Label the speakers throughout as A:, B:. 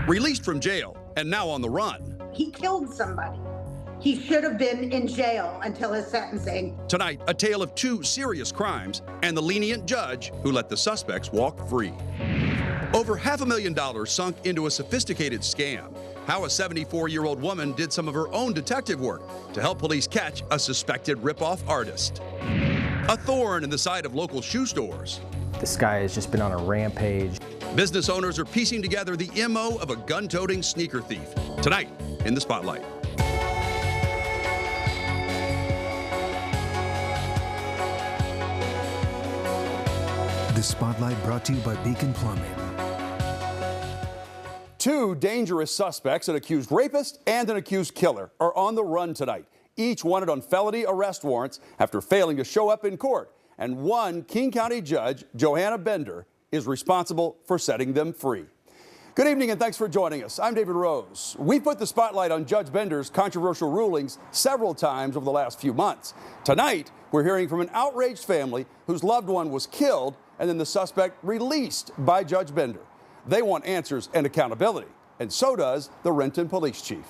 A: Released from jail and now on the run.
B: He killed somebody. He should have been in jail until his sentencing.
A: Tonight, a tale of 2 serious crimes and the lenient judge who let the suspects walk free. Over $500,000 sunk into a sophisticated scam. How a 74-year-old woman did some of her own detective work to help police catch a suspected rip-off artist. A thorn in the side of local shoe stores.
C: This guy has just been on a rampage.
A: Business owners are piecing together the MO of a gun-toting sneaker thief. Tonight, in the Spotlight.
D: The Spotlight brought to you by Beacon Plumbing.
A: 2 dangerous suspects, an accused rapist and an accused killer, are on the run tonight. Each wanted on felony arrest warrants after failing to show up in court. And one King County judge, Johanna Bender, is responsible for setting them free. Good evening and thanks for joining us. I'm David Rose. We put the spotlight on Judge Bender's controversial rulings several times over the last few months. Tonight, we're hearing from an outraged family whose loved one was killed and then the suspect released by Judge Bender. They want answers and accountability, and so does the Renton police chief.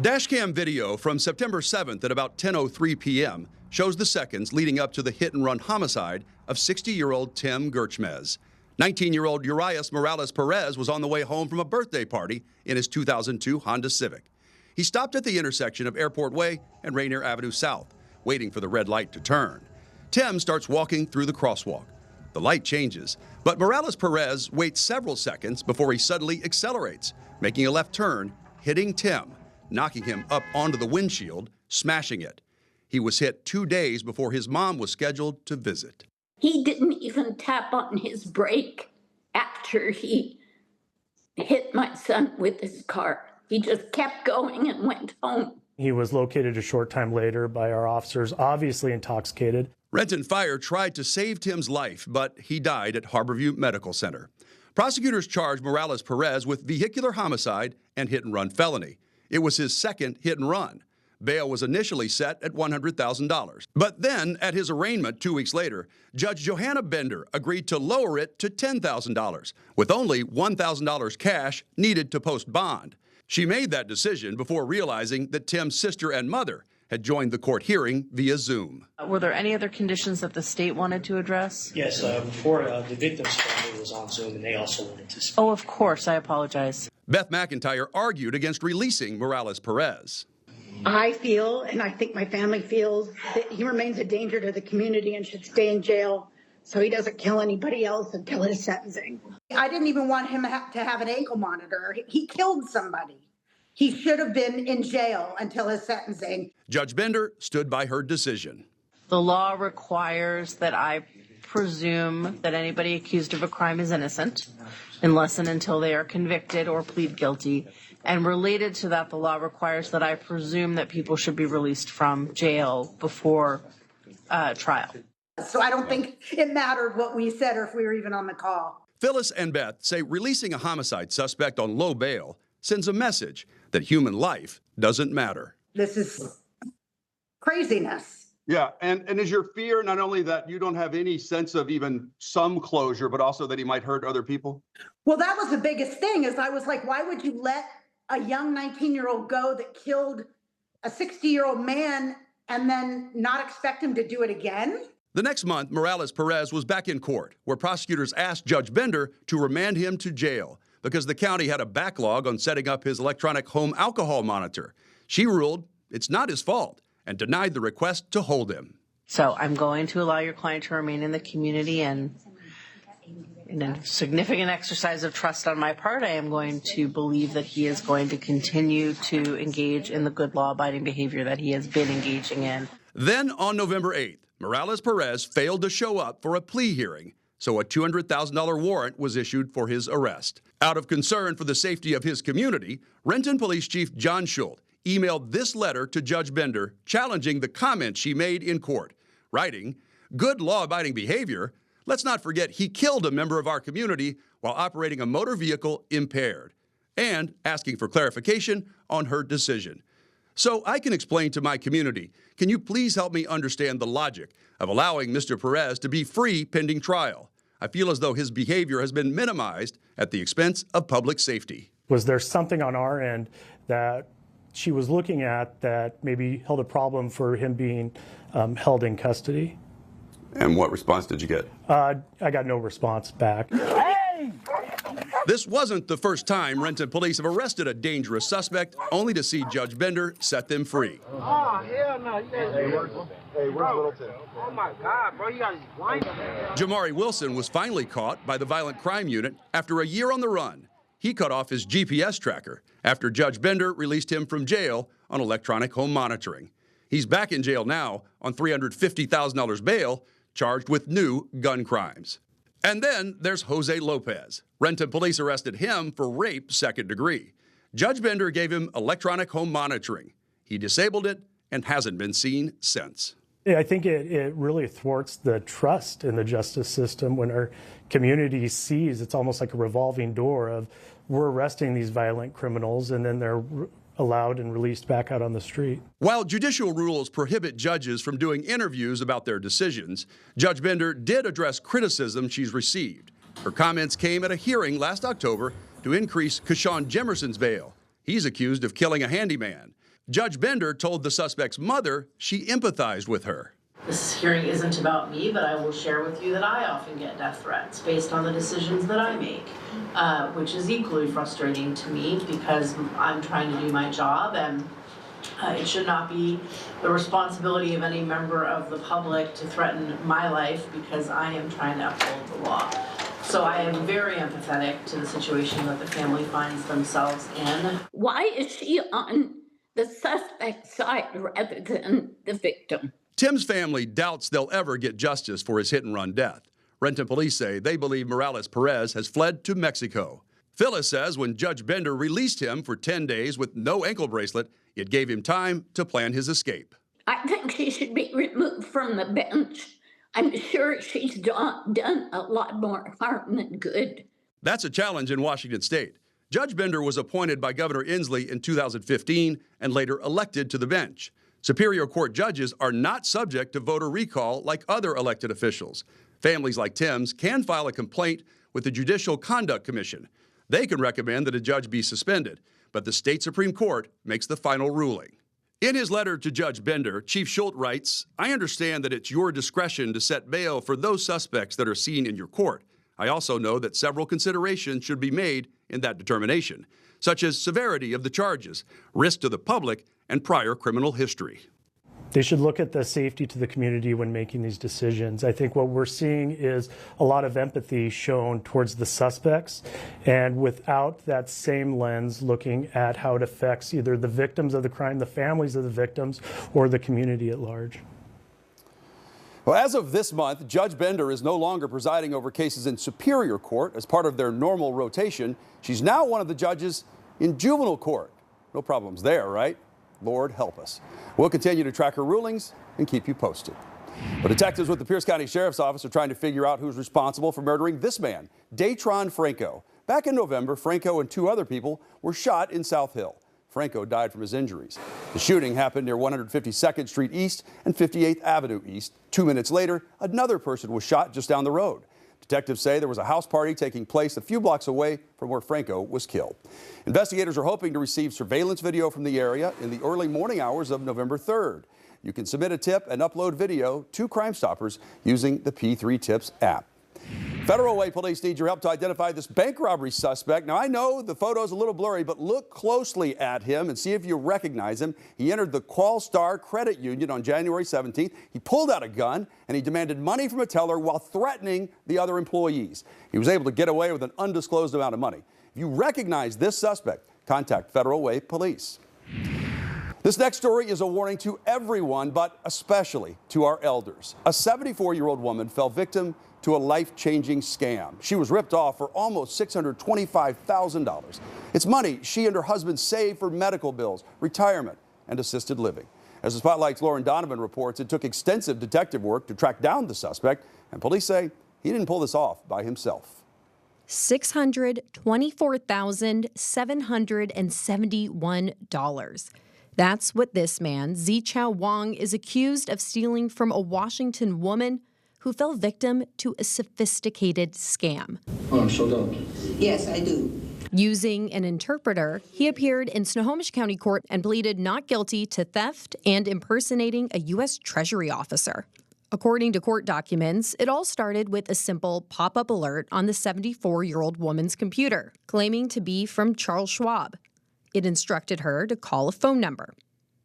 A: Dashcam video from September 7th at about 10:03 p.m. shows the seconds leading up to the hit-and-run homicide of 60-year-old Tim Gerchmez. 19-year-old Urias Morales Perez was on the way home from a birthday party in his 2002 Honda Civic. He stopped at the intersection of Airport Way and Rainier Avenue South, waiting for the red light to turn. Tim starts walking through the crosswalk. The light changes, but Morales Perez waits several seconds before he suddenly accelerates, making a left turn, hitting Tim, knocking him up onto the windshield, smashing it. He was hit 2 days before his mom was scheduled to visit.
E: He didn't even tap on his brake after he hit my son with his car. He just kept going and went home.
F: He was located a short time later by our officers, obviously intoxicated.
A: Renton Fire tried to save Tim's life, but he died at Harborview Medical Center. Prosecutors charged Morales Perez with vehicular homicide and hit-and-run felony. It was his second hit-and-run. Bail was initially set at $100,000. But then, at his arraignment 2 weeks later, Judge Johanna Bender agreed to lower it to $10,000, with only $1,000 cash needed to post bond. She made that decision before realizing that Tim's sister and mother had joined the court hearing via Zoom.
G: Were there any other conditions that the state wanted to address?
H: Yes, before the victim's family was on Zoom and they also wanted to speak.
G: Oh, of course, I apologize.
A: Beth McIntyre argued against releasing Morales Perez.
B: I feel, and I think my family feels, that he remains a danger to the community and should stay in jail so he doesn't kill anybody else until his sentencing. I didn't even want him to have an ankle monitor. He killed somebody. He should have been in jail until his sentencing.
A: Judge Bender stood by her decision.
G: The law requires that I presume that anybody accused of a crime is innocent unless and until they are convicted or plead guilty. And related to that, the law requires that I presume that people should be released from jail before trial.
B: So I don't think it mattered what we said or if we were even on the call.
A: Phyllis and Beth say releasing a homicide suspect on low bail sends a message that human life doesn't matter.
B: This is craziness.
I: Yeah, and is your fear not only that you don't have any sense of even some closure, but also that he might hurt other people?
B: Well, that was the biggest thing, is I was like, why would you let a young 19-year-old go that killed a 60-year-old man and then not expect him to do it again?
A: The next month, Morales Perez was back in court, where prosecutors asked Judge Bender to remand him to jail because the county had a backlog on setting up his electronic home alcohol monitor. She ruled it's not his fault and denied the request to hold him.
G: So I'm going to allow your client to remain in the community, and in a significant exercise of trust on my part, I am going to believe that he is going to continue to engage in the good law-abiding behavior that he has been engaging in.
A: Then on November 8th, Morales Perez failed to show up for a plea hearing, so a $200,000 warrant was issued for his arrest. Out of concern for the safety of his community, Renton Police Chief John Schultz emailed this letter to Judge Bender challenging the comments she made in court, writing, "Good law-abiding behavior. Let's not forget he killed a member of our community while operating a motor vehicle impaired," and asking for clarification on her decision. So I can explain to my community, can you please help me understand the logic of allowing Mr. Perez to be free pending trial? I feel as though his behavior has been minimized at the expense of public safety.
F: Was there something on our end that she was looking at that maybe held a problem for him being held in custody?
A: And what response did you get?
F: I got no response back.
A: This wasn't the first time Renton police have arrested a dangerous suspect, only to see Judge Bender set them free.
J: Oh, hell no. Hey, where's Littleton? Oh, my God, bro. You got his blind.
A: Jamari Wilson was finally caught by the Violent Crime Unit after a year on the run. He cut off his GPS tracker after Judge Bender released him from jail on electronic home monitoring. He's back in jail now on $350,000 bail, charged with new gun crimes. And then there's Jose Lopez. Renton police arrested him for rape second degree. Judge Bender gave him electronic home monitoring. He disabled it and hasn't been seen since.
F: I think it really thwarts the trust in the justice system when our community sees it's almost like a revolving door of we're arresting these violent criminals and then they're allowed and released back out on the street.
A: While judicial rules prohibit judges from doing interviews about their decisions, Judge Bender did address criticism she's received. Her comments came at a hearing last October to increase Kashawn Jemerson's bail. He's accused of killing a handyman. Judge Bender told the suspect's mother she empathized with her.
G: This hearing isn't about me, but I will share with you that I often get death threats based on the decisions that I make, which is equally frustrating to me because I'm trying to do my job, and it should not be the responsibility of any member of the public to threaten my life because I am trying to uphold the law. So I am very empathetic to the situation that the family finds themselves in.
E: Why is she on the suspect's side rather than the victim?
A: Tim's family doubts they'll ever get justice for his hit-and-run death. Renton police say they believe Morales Perez has fled to Mexico. Phyllis says when Judge Bender released him for 10 days with no ankle bracelet, it gave him time to plan his escape.
E: I think she should be removed from the bench. I'm sure she's done a lot more harm than good.
A: That's a challenge in Washington state. Judge Bender was appointed by Governor Inslee in 2015 and later elected to the bench. Superior Court judges are not subject to voter recall like other elected officials. Families like Tim's can file a complaint with the Judicial Conduct Commission. They can recommend that a judge be suspended, but the state Supreme Court makes the final ruling. In his letter to Judge Bender, Chief Schultz writes, "I understand that it's your discretion to set bail for those suspects that are seen in your court. I also know that several considerations should be made in that determination, such as severity of the charges, risk to the public, and prior criminal history."
F: They should look at the safety to the community when making these decisions. I think what we're seeing is a lot of empathy shown towards the suspects, and without that same lens looking at how it affects either the victims of the crime, the families of the victims, or the community at large.
A: Well, as of this month, Judge Bender is no longer presiding over cases in Superior Court as part of their normal rotation. She's now one of the judges in juvenile court. No problems there, right? Lord help us. We'll continue to track her rulings and keep you posted. But detectives with the Pierce County Sheriff's Office are trying to figure out who's responsible for murdering this man, Datron Franco. Back in November, Franco and two other people were shot in South Hill. Franco died from his injuries. The shooting happened near 152nd Street East and 58th Avenue East. 2 minutes later, another person was shot just down the road. Detectives say there was a house party taking place a few blocks away from where Franco was killed. Investigators are hoping to receive surveillance video from the area in the early morning hours of November 3rd. You can submit a tip and upload video to Crime Stoppers using the P3 Tips app. Federal Way police need your help to identify this bank robbery suspect. Now, I know the photo's a little blurry, but look closely at him and see if you recognize him. He entered the Qualstar Credit Union on January 17th. He pulled out a gun and he demanded money from a teller while threatening the other employees. He was able to get away with an undisclosed amount of money. If you recognize this suspect, contact Federal Way Police. This next story is a warning to everyone, but especially to our elders. A 74-year-old woman fell victim to a life-changing scam. She was ripped off for almost $625,000. It's money she and her husband saved for medical bills, retirement, and assisted living. As the Spotlight's Lauren Donovan reports, it took extensive detective work to track down the suspect, and police say he didn't pull this off by himself.
K: $624,771. That's what this man, Zichao Wang, is accused of stealing from a Washington woman who fell victim to a sophisticated scam.
L: Yes, I do.
K: Using an interpreter, he appeared in Snohomish County Court and pleaded not guilty to theft and impersonating a U.S. Treasury officer. According to court documents, it all started with a simple pop-up alert on the 74-year-old woman's computer, claiming to be from Charles Schwab. It instructed her to call a phone number.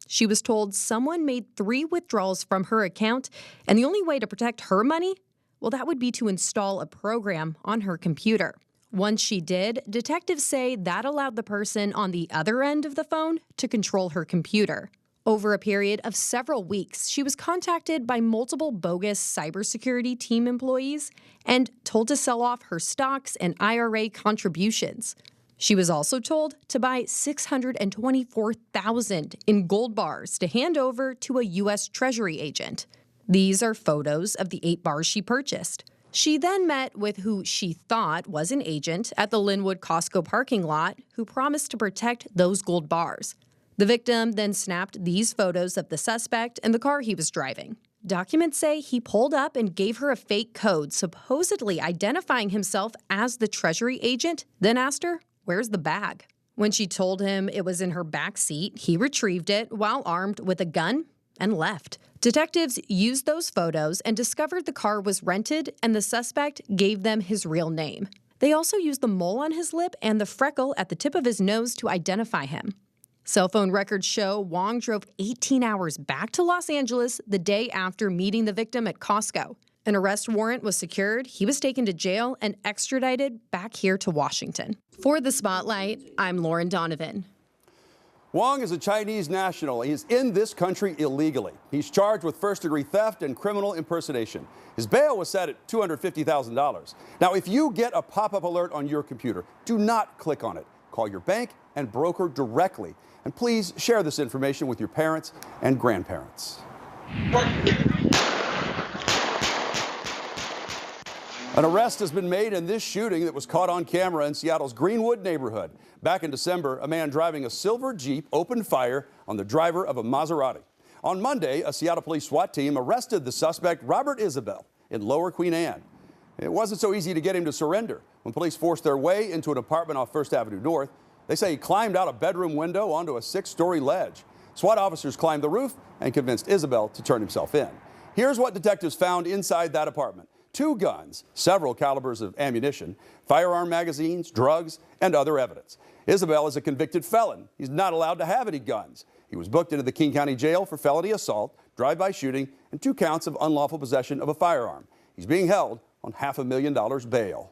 K: She was told someone made 3 withdrawals from her account, and the only way to protect her money, well, that would be to install a program on her computer. Once she did, detectives say that allowed the person on the other end of the phone to control her computer. Over a period of several weeks, she was contacted by multiple bogus cybersecurity team employees and told to sell off her stocks and IRA contributions. She was also told to buy $624,000 in gold bars to hand over to a U.S. Treasury agent. These are photos of the 8 bars she purchased. She then met with who she thought was an agent at the Linwood Costco parking lot who promised to protect those gold bars. The victim then snapped these photos of the suspect and the car he was driving. Documents say he pulled up and gave her a fake code, supposedly identifying himself as the Treasury agent, then asked her, "Where's the bag?" When she told him it was in her back seat, he retrieved it while armed with a gun and left. Detectives used those photos and discovered the car was rented, and the suspect gave them his real name. They also used the mole on his lip and the freckle at the tip of his nose to identify him. Cell phone records show Wong drove 18 hours back to Los Angeles the day after meeting the victim at Costco. An arrest warrant was secured, he was taken to jail, and extradited back here to Washington. For The Spotlight, I'm Lauren Donovan.
A: Wong is a Chinese national. He is in this country illegally. He's charged with first-degree theft and criminal impersonation. His bail was set at $250,000. Now, if you get a pop-up alert on your computer, do not click on it. Call your bank and broker directly. And please share this information with your parents and grandparents. An arrest has been made in this shooting that was caught on camera in Seattle's Greenwood neighborhood. Back in December, a man driving a silver Jeep opened fire on the driver of a Maserati. On Monday, a Seattle police SWAT team arrested the suspect, Robert Isabel, in Lower Queen Anne. It wasn't so easy to get him to surrender. When police forced their way into an apartment off First Avenue North, they say he climbed out a bedroom window onto a 6-story ledge. SWAT officers climbed the roof and convinced Isabel to turn himself in. Here's what detectives found inside that apartment: 2 guns, several calibers of ammunition, firearm magazines, drugs, and other evidence. Isabel is a convicted felon. He's not allowed to have any guns. He was booked into the King County Jail for felony assault, drive-by shooting, and 2 counts of unlawful possession of a firearm. He's being held on $500,000 bail.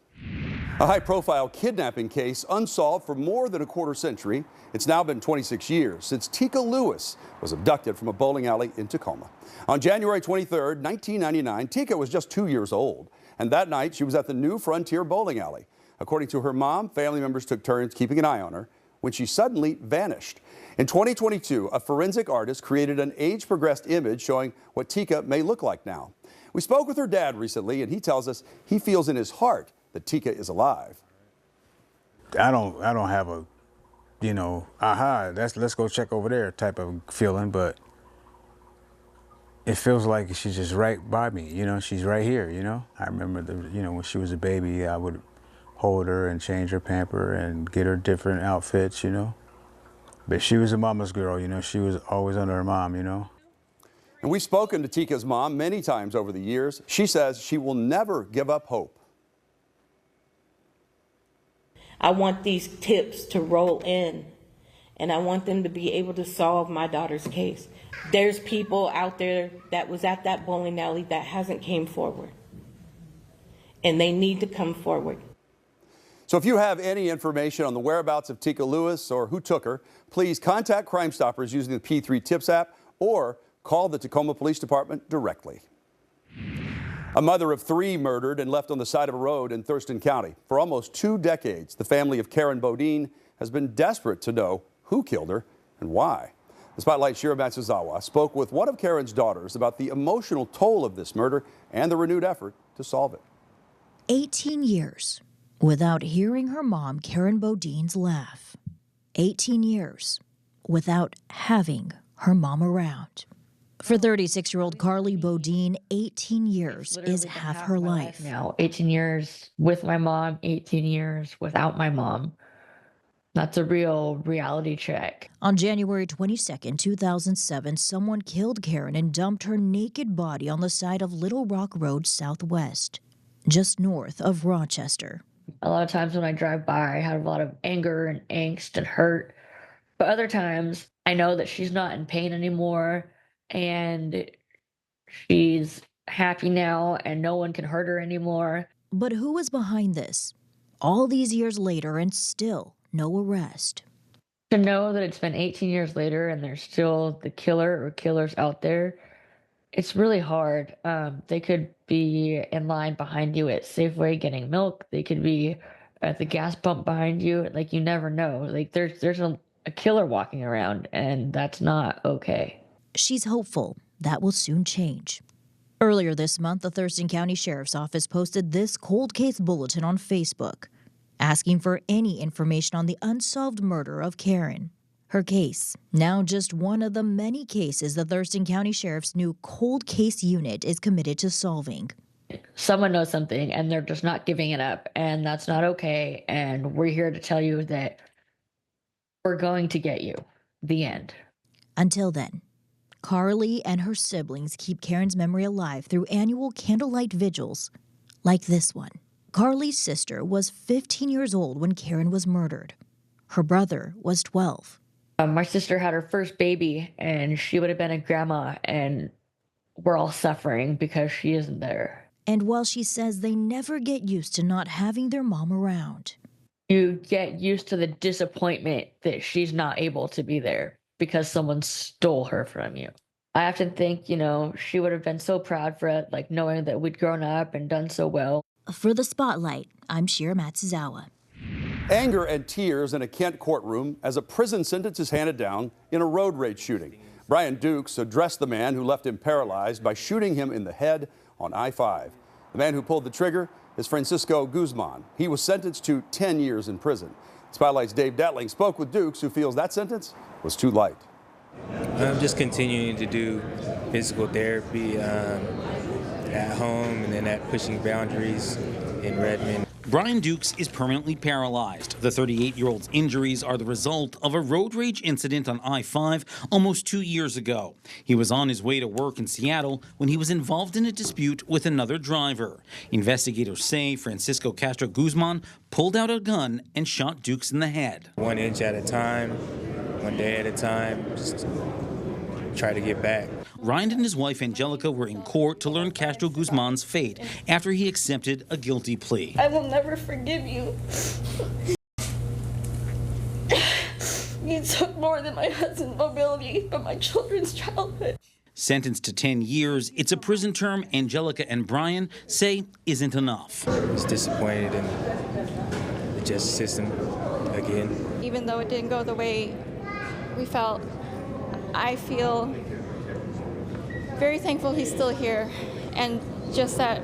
A: A high-profile kidnapping case unsolved for more than a quarter century. It's now been 26 years since Tika Lewis was abducted from a bowling alley in Tacoma. On January 23, 1999, Tika was just 2 years old, and that night she was at the New Frontier bowling alley. According to her mom, family members took turns keeping an eye on her when she suddenly vanished. In 2022, a forensic artist created an age-progressed image showing what Tika may look like now. We spoke with her dad recently, and he tells us he feels in his heart that Tika is alive.
L: I don't have a, let's go check over there type of feeling, but it feels like she's just right by me, she's right here, I remember when she was a baby, I would hold her and change her pamper and get her different outfits, But she was a mama's girl, she was always under her mom, And
A: we've spoken to Tika's mom many times over the years. She says she will never give up hope.
M: I want these tips to roll in, and I want them to be able to solve my daughter's case. There's people out there that was at that bowling alley that hasn't came forward, and they need to come forward.
A: So if you have any information on the whereabouts of Tika Lewis or who took her, please contact Crime Stoppers using the P3 Tips app or call the Tacoma Police Department directly. A mother of 3 murdered and left on the side of a road in Thurston County. For almost 2 decades, the family of Karen Bodine has been desperate to know who killed her and why. The Spotlight's Shira Matsuzawa spoke with one of Karen's daughters about the emotional toll of this murder and the renewed effort to solve it.
N: 18 years without hearing her mom, Karen Bodine's laugh. 18 years without having her mom around. For 36-year-old Carly Bodine, 18 years is half her life.
O: Now, 18 years with my mom, 18 years without my mom. That's a real reality check.
N: On January 22nd, 2007, someone killed Karen and dumped her naked body on the side of Little Rock Road Southwest, just north of Rochester.
O: A lot of times when I drive by, I have a lot of anger and angst and hurt. But other times, I know that she's not in pain anymore and she's happy now and no one can hurt her anymore.
N: But who was behind this? All these years later and still no arrest.
O: To know that it's been 18 years later and there's still the killer or killers out there, it's really hard. They could be in line behind you at Safeway getting milk. They could be at the gas pump behind you. Like, you never know. Like, there's a killer walking around, and that's not okay.
N: She's hopeful that will soon change. Earlier this month, the Thurston County Sheriff's Office posted this cold case bulletin on Facebook, asking for any information on the unsolved murder of Karen. Her case, now just one of the many cases the Thurston County Sheriff's new cold case unit is committed to solving.
O: Someone knows something and they're just not giving it up, and that's not okay. And we're here to tell you that we're going to get you. The end.
N: Until then, Carly and her siblings keep Karen's memory alive through annual candlelight vigils like this one. Carly's sister was 15 years old when Karen was murdered. Her brother was 12.
O: My sister had her first baby, and she would have been a grandma, and we're all suffering because she isn't there.
N: And while she says they never get used to not having their mom around,
O: you get used to the disappointment that she's not able to be there because someone stole her from you. I often think, she would have been so proud for it, like knowing that we'd grown up and done so well.
N: For the Spotlight, I'm Shira Matsuzawa.
A: Anger and tears in a Kent courtroom as a prison sentence is handed down in a road rage shooting. Brian Dukes addressed the man who left him paralyzed by shooting him in the head on I-5. The man who pulled the trigger is Francisco Guzman. He was sentenced to 10 years in prison. Spotlight's Dave Detling spoke with Dukes, who feels that sentence was too light.
P: I'm just continuing to do physical therapy at home and then at Pushing Boundaries in Redmond.
Q: Brian Dukes is permanently paralyzed. The 38-year-old's injuries are the result of a road rage incident on I-5 almost 2 years ago. He was on his way to work in Seattle when he was involved in a dispute with another driver. Investigators say Francisco Castro Guzman pulled out a gun and shot Dukes in the head.
P: 1 inch at a time, 1 day at a time, just try to get back.
Q: Ryan and his wife Angelica were in court to learn Castro Guzman's fate after he accepted a guilty plea.
R: I will never forgive you. You took more than my husband's mobility, but my children's childhood.
Q: Sentenced to 10 years, it's a prison term Angelica and Brian say isn't enough.
P: I was disappointed in the justice system again.
R: Even though it didn't go the way we felt, I feel very thankful he's still here, and just that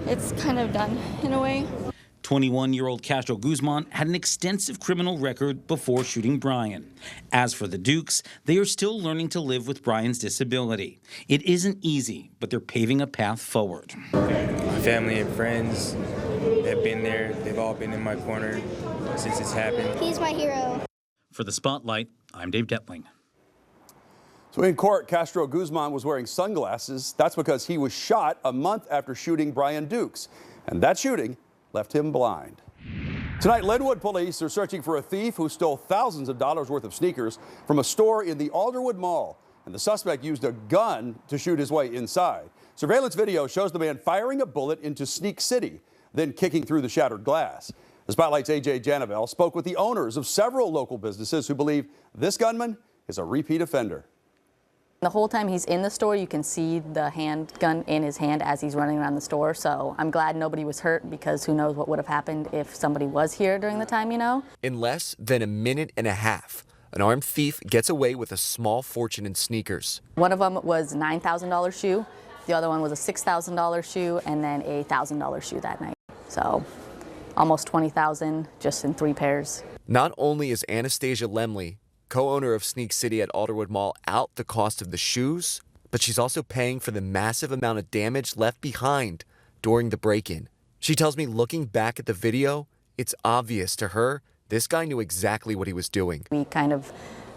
R: it's kind of done in a way.
Q: 21-year-old Castro Guzman had an extensive criminal record before shooting Brian. As for the Dukes, they are still learning to live with Brian's disability. It isn't easy, but they're paving a path forward.
P: My family and friends have been there. They've all been in my corner since it's happened.
S: He's my hero.
Q: For the Spotlight, I'm Dave Detling.
A: So in court, Castro Guzman was wearing sunglasses. That's because he was shot a month after shooting Brian Dukes. And that shooting left him blind. Tonight, Linwood police are searching for a thief who stole thousands of dollars worth of sneakers from a store in the Alderwood Mall. And the suspect used a gun to shoot his way inside. Surveillance video shows the man firing a bullet into Sneak City, then kicking through the shattered glass. The Spotlight's A.J. Janavel spoke with the owners of several local businesses who believe this gunman is a repeat offender.
T: The whole time he's in the store, you can see the handgun in his hand as he's running around the store. So I'm glad nobody was hurt, because who knows what would have happened if somebody was here during the time,
U: In less than a minute and a half, an armed thief gets away with a small fortune in sneakers.
T: One of them was a $9,000 shoe. The other one was a $6,000 shoe, and then a $1,000 shoe that night. So almost $20,000 just in 3 pairs.
U: Not only is Anastasia Lemley, co-owner of Sneak City at Alderwood Mall, out the cost of the shoes, but she's also paying for the massive amount of damage left behind during the break-in. She tells me looking back at the video, it's obvious to her this guy knew exactly what he was doing.
T: We kind of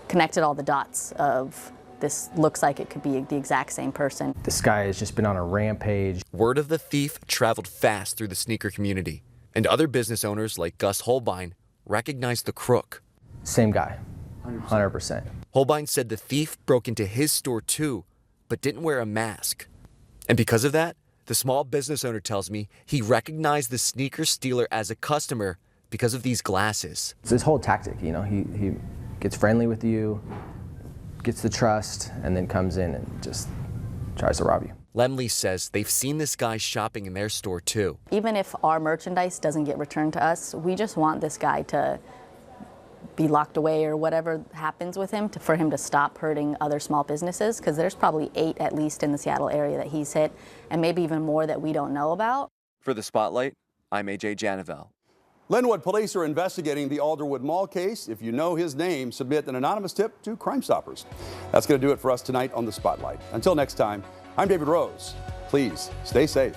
T: connected all the dots of this looks like it could be the exact same person.
C: This guy has just been on a rampage.
U: Word of the thief traveled fast through the sneaker community, and other business owners like Gus Holbein recognized the crook.
C: Same guy, 100%.
U: Holbein said the thief broke into his store too, but didn't wear a mask. And because of that, the small business owner tells me he recognized the sneaker stealer as a customer because of these glasses.
C: It's his whole tactic, you know, he gets friendly with you, gets the trust, and then comes in and just tries to rob you.
U: Lemley says they've seen this guy shopping in their store too.
T: Even if our merchandise doesn't get returned to us, we just want this guy to be locked away or whatever happens with him for him to stop hurting other small businesses, because there's probably 8 at least in the Seattle area that he's hit, and maybe even more that we don't know about.
U: For the Spotlight, I'm AJ Janavel.
A: Linwood police are investigating the Alderwood Mall case. If you know his name, submit an anonymous tip to Crime Stoppers. That's going to do it for us tonight on The Spotlight. Until next time, I'm David Rose. Please stay safe.